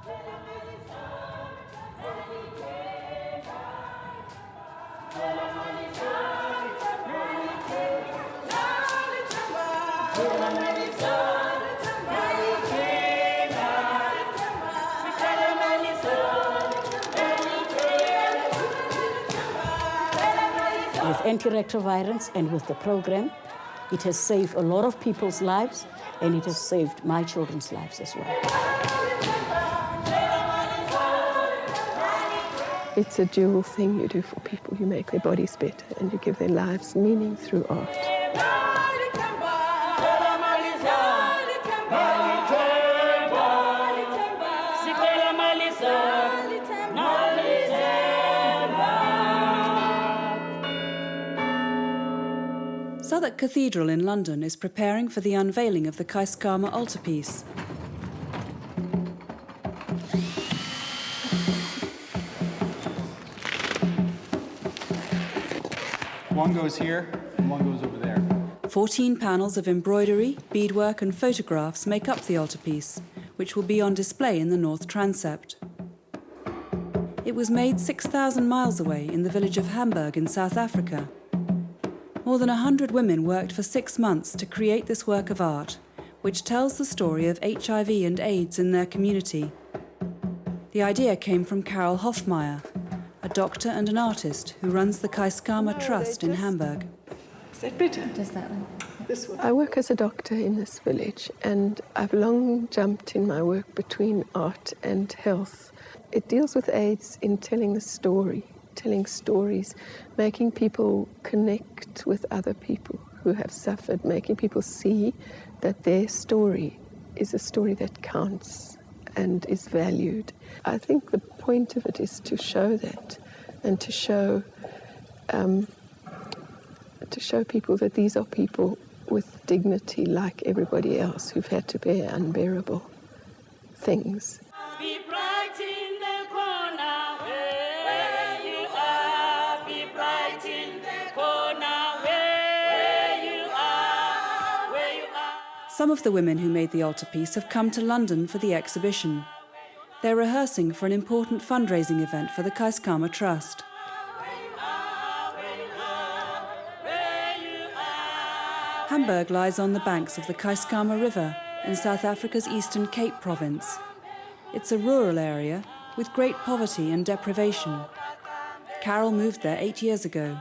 With antiretrovirals and with the program, it has saved a lot of people's lives, and it has saved my children's lives as well. It's a dual thing you do for people. You make their bodies better and you give their lives meaning through art. Southwark Cathedral in London is preparing for the unveiling of the Keiskamma altarpiece. One goes here and one goes over there. 14 panels of embroidery, beadwork and photographs make up the altarpiece, which will be on display in the north transept. It was made 6,000 miles away in the village of Hamburg in South Africa. More than 100 women worked for 6 months to create this work of art, which tells the story of HIV and AIDS in their community. The idea came from Carol Hofmeyr, a doctor and an artist who runs the Keiskamma Trust in Hamburg. Is that better? Just that one. This one. I work as a doctor in this village, and I've long jumped in my work between art and health. It deals with AIDS in telling the story, telling stories, making people connect with other people who have suffered, making people see that their story is a story that counts and is valued. I think the point of it is to show that, and to show people that these are people with dignity like everybody else who've had to bear unbearable things. Be bright in the corner where you are. Be bright in the corner where you are. Some of the women who made the altarpiece have come to London for the exhibition. They're rehearsing for an important fundraising event for the Keiskamma Trust. Hamburg lies on the banks of the Keiskamma River in South Africa's Eastern Cape province. It's a rural area with great poverty and deprivation. Carol moved there 8 years ago.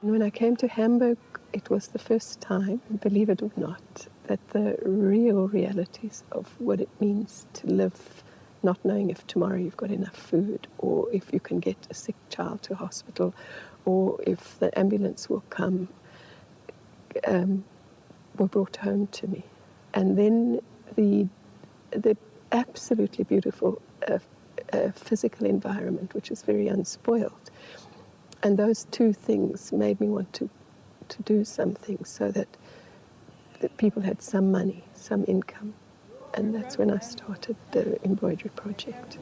When I came to Hamburg, it was the first time, believe it or not, that the real realities of what it means to live not knowing if tomorrow you've got enough food, or if you can get a sick child to hospital, or if the ambulance will come, were brought home to me. And then the absolutely beautiful physical environment, which is very unspoiled. And those two things made me want to do something so that people had some money, some income. And that's when I started the embroidery project.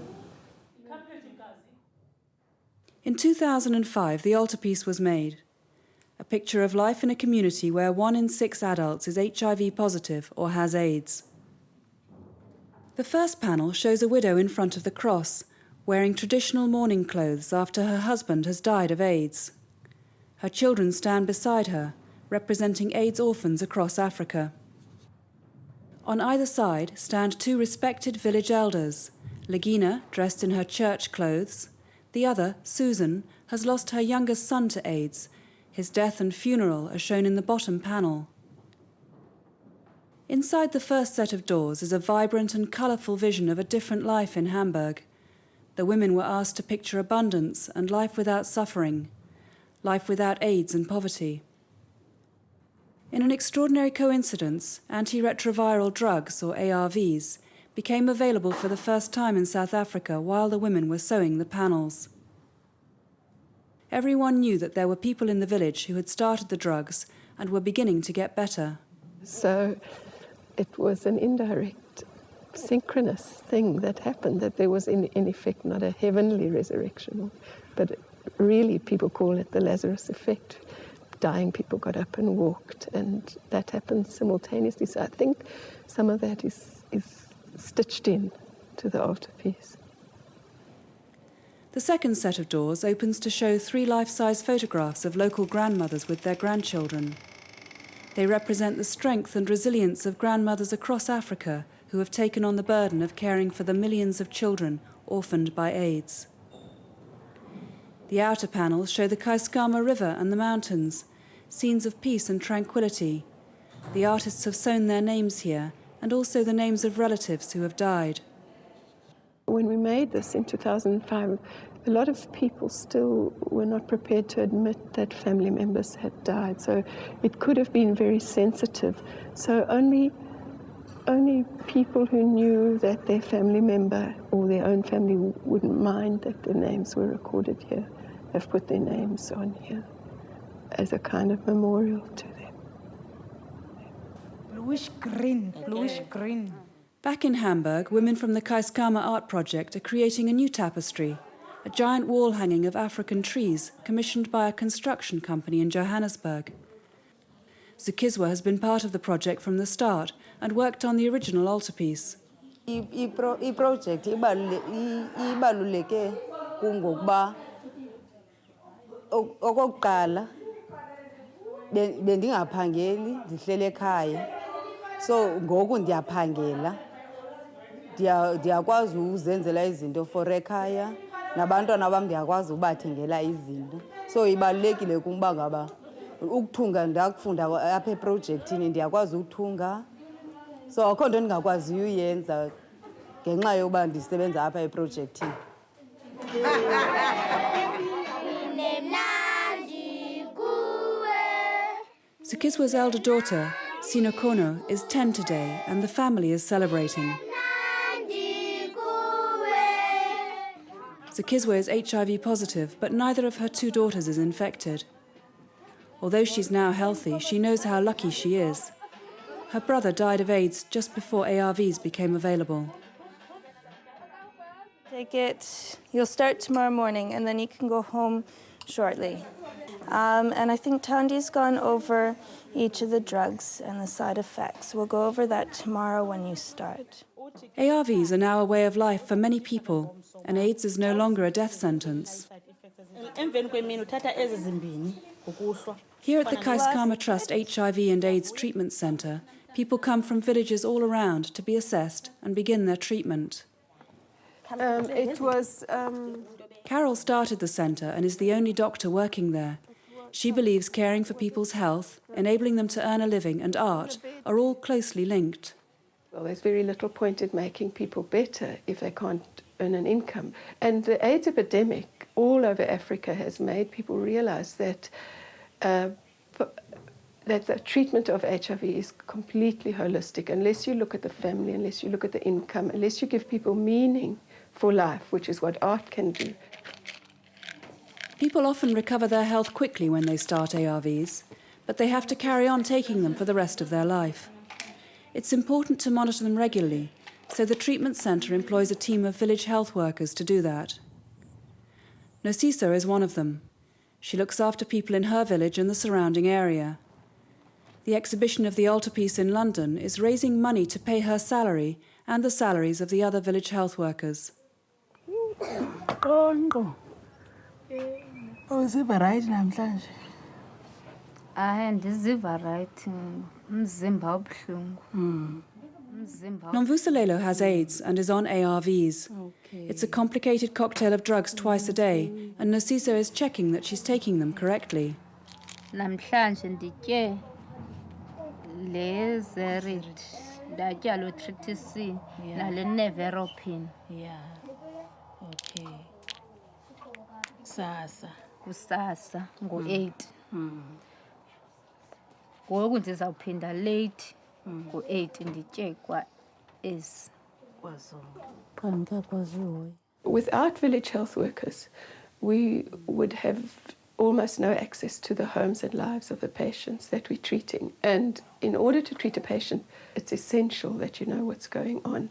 In 2005, the altarpiece was made. A picture of life in a community where 1 in 6 adults is HIV positive or has AIDS. The first panel shows a widow in front of the cross, wearing traditional mourning clothes after her husband has died of AIDS. Her children stand beside her, representing AIDS orphans across Africa. On either side stand 2 respected village elders. Legina, dressed in her church clothes. The other, Susan, has lost her youngest son to AIDS. His death and funeral are shown in the bottom panel. Inside the first set of doors is a vibrant and colourful vision of a different life in Hamburg. The women were asked to picture abundance and life without suffering, life without AIDS and poverty. In an extraordinary coincidence, antiretroviral drugs, or ARVs, became available for the first time in South Africa while the women were sewing the panels. Everyone knew that there were people in the village who had started the drugs and were beginning to get better. So it was an indirect, synchronous thing that happened, that there was in effect not a heavenly resurrection, but really people call it the Lazarus effect. Dying people got up and walked, and that happened simultaneously. So I think some of that is stitched in to the altarpiece. The second set of doors opens to show 3 life-size photographs of local grandmothers with their grandchildren. They represent the strength and resilience of grandmothers across Africa who have taken on the burden of caring for the millions of children orphaned by AIDS. The outer panels show the Keiskamma River and the mountains, scenes of peace and tranquility. The artists have sewn their names here, and also the names of relatives who have died. When we made this in 2005, a lot of people still were not prepared to admit that family members had died, so it could have been very sensitive. So only people who knew that their family member or their own family wouldn't mind that their names were recorded here have put their names on here as a kind of memorial to them. Bluish green. Back in Hamburg, women from the Keiskamma Art Project are creating a new tapestry, a giant wall hanging of African trees commissioned by a construction company in Johannesburg. Zukizwa has been part of the project from the start and worked on the original altarpiece. I-project ibaluleke kungokuba okokuqala bendingaphangeli ndihlele ekhaya, so ngoku ndiyaphangela ndiyakwazi uzenzela izinto for ekhaya nabantwana bam ndiyakwazi ubathengela izinto, so ibalulekile kuba ngaba ukuthunga ndakufunda apha eprojectini ndiyakwazi ukuthunga, so akho nto ndingakwaziyo uyenza ngenxa yoba ndisebenza apha eprojectini. Zukizwa's elder daughter, Sinokono, is 10 today and the family is celebrating. Zukizwa is HIV positive, but neither of her 2 daughters is infected. Although she's now healthy, she knows how lucky she is. Her brother died of AIDS just before ARVs became available. Take it, you'll start tomorrow morning and then you can go home shortly. And I think Tandi's gone over each of the drugs and the side effects. We'll go over that tomorrow when you start. ARVs are now a way of life for many people, and AIDS is no longer a death sentence. Here at the Keiskamma Trust HIV and AIDS Treatment Centre, people come from villages all around to be assessed and begin their treatment. Carol started the centre and is the only doctor working there. She believes caring for people's health, enabling them to earn a living, and art are all closely linked. Well, there's very little point in making people better if they can't earn an income. And the AIDS epidemic all over Africa has made people realize that that the treatment of HIV is completely holistic. Unless you look at the family, unless you look at the income, unless you give people meaning for life, which is what art can do. People often recover their health quickly when they start ARVs, but they have to carry on taking them for the rest of their life. It's important to monitor them regularly, so the treatment centre employs a team of village health workers to do that. Nosisa is one of them. She looks after people in her village and the surrounding area. The exhibition of the altarpiece in London is raising money to pay her salary and the salaries of the other village health workers. Uziva right namhlanje? Ndiziva right, umzimba ubuhlungu. Nomvuselelo has AIDS and is on ARVs. It's a complicated cocktail of drugs twice a day, and Nosisa is checking that she's taking them correctly. Namhlanje nditye le Zerid, ndatya lo Triticin, nale Neveropin. Yeah. Okay. Kusasa ngo-8. Ngoku ndizawuphinda late ngo-8 nditye kwa ezi. Without village health workers, we would have almost no access to the homes and lives of the patients that we're treating. And in order to treat a patient, it's essential that you know what's going on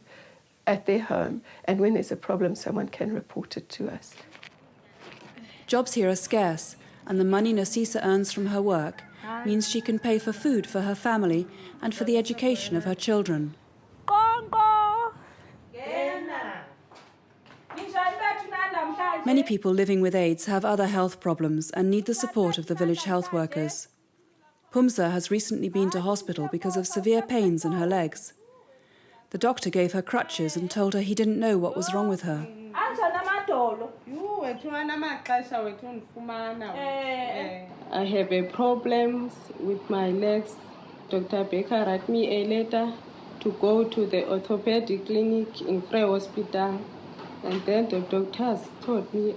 at their home. And when there's a problem, someone can report it to us. Jobs here are scarce, and the money Nosisa earns from her work means she can pay for food for her family and for the education of her children. Kongo. Gena. Many people living with AIDS have other health problems and need the support of the village health workers. Pumsa has recently been to hospital because of severe pains in her legs. The doctor gave her crutches and told her he didn't know what was wrong with her. I have a problem with my legs. Dr. Baker wrote me a letter to go to the orthopedic clinic in Frey Hospital. And then the doctors told me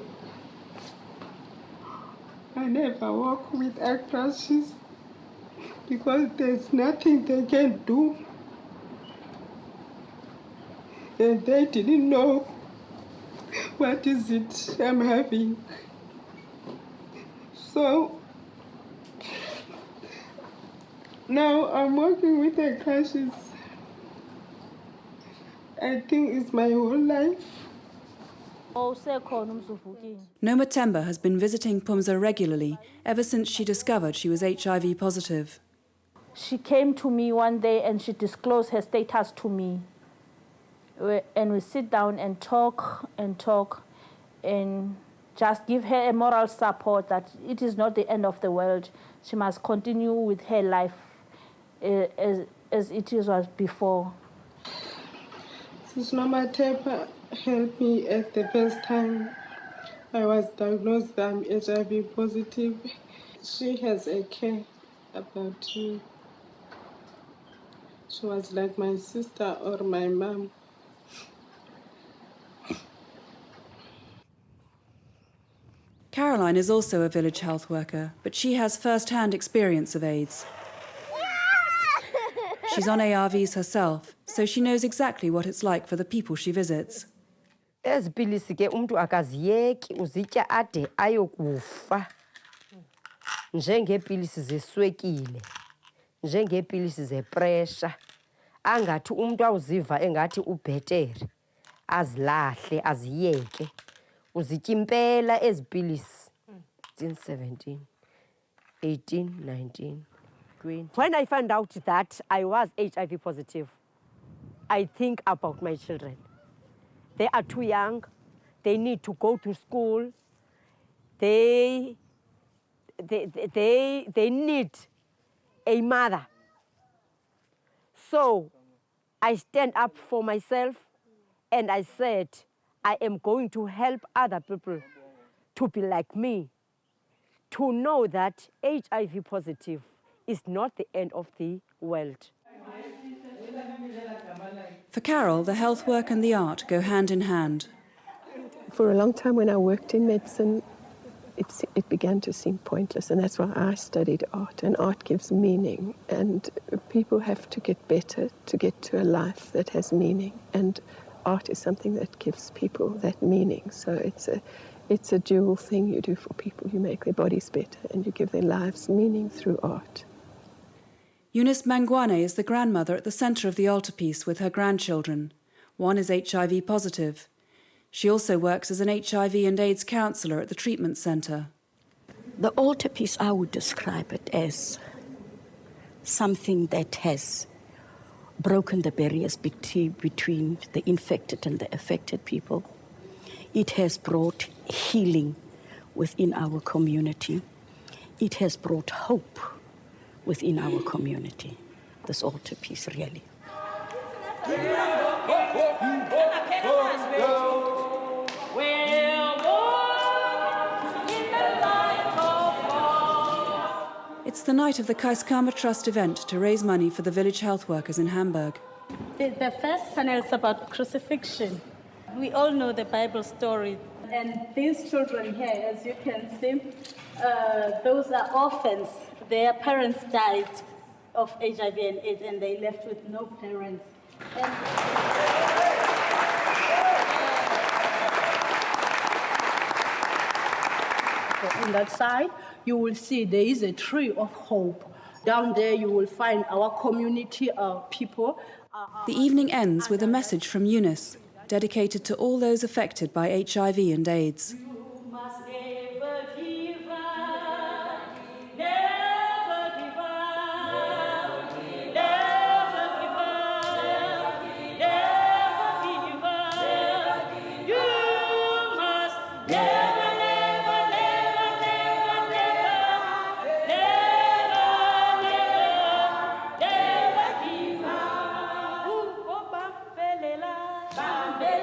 I never walk with crutches because there's nothing they can do. And they didn't know what is it I'm having. So now I'm working with the crutches. I think it's my whole life. Noma Temba has been visiting Pumsa regularly ever since she discovered she was HIV positive. She came to me one day and she disclosed her status to me. And we sit down and talk and just give her a moral support that it is not the end of the world. She must continue with her life as it was before. Sis Mama Tepa helped me at the first time I was diagnosed I'm HIV positive. She has a care about me. She was like my sister or my mom. Caroline is also a village health worker, but she has first-hand experience of AIDS. She's on ARVs herself, so she knows exactly what it's like for the people she visits. Ezi pilisi ke umuntu akaziyeki uzitya ade ayokufa. Njengeepilisi zeswekile, njengeepilisi zepressure. Angathi umuntu awuziva engathi ubhetere, azilahle, aziyeke. Uzitya impela ezi pilisi. 17, 18, 19, 20. When I found out that I was HIV positive, I think about my children. They are too young. They need to go to school. They need a mother. So I stand up for myself and I said, I am going to help other people to be like me, to know that HIV positive is not the end of the world. For Carol, the health work and the art go hand in hand. For a long time when I worked in medicine, it began to seem pointless, and that's why I studied art, and art gives meaning, and people have to get better to get to a life that has meaning, and art is something that gives people that meaning. So it's a dual thing you do for people. You make their bodies better and you give their lives meaning through art. Eunice Mangwane is the grandmother at the centre of the altarpiece with her grandchildren. One is HIV positive. She also works as an HIV and AIDS counsellor at the treatment centre. The altarpiece, I would describe it as something that has broken the barriers between the infected and the affected people. It has brought healing within our community. It has brought hope within our community, this altarpiece, really. It's the night of the Keiskamma Trust event to raise money for the village health workers in Hamburg. The first panel is about crucifixion. We all know the Bible story. And these children here, as you can see, those are orphans. Their parents died of HIV and AIDS, and they left with no parents. On that side, you will see there is a tree of hope. Down there, you will find our community people. The evening ends with a message from Eunice, dedicated to all those affected by HIV and AIDS. Yeah. Bambe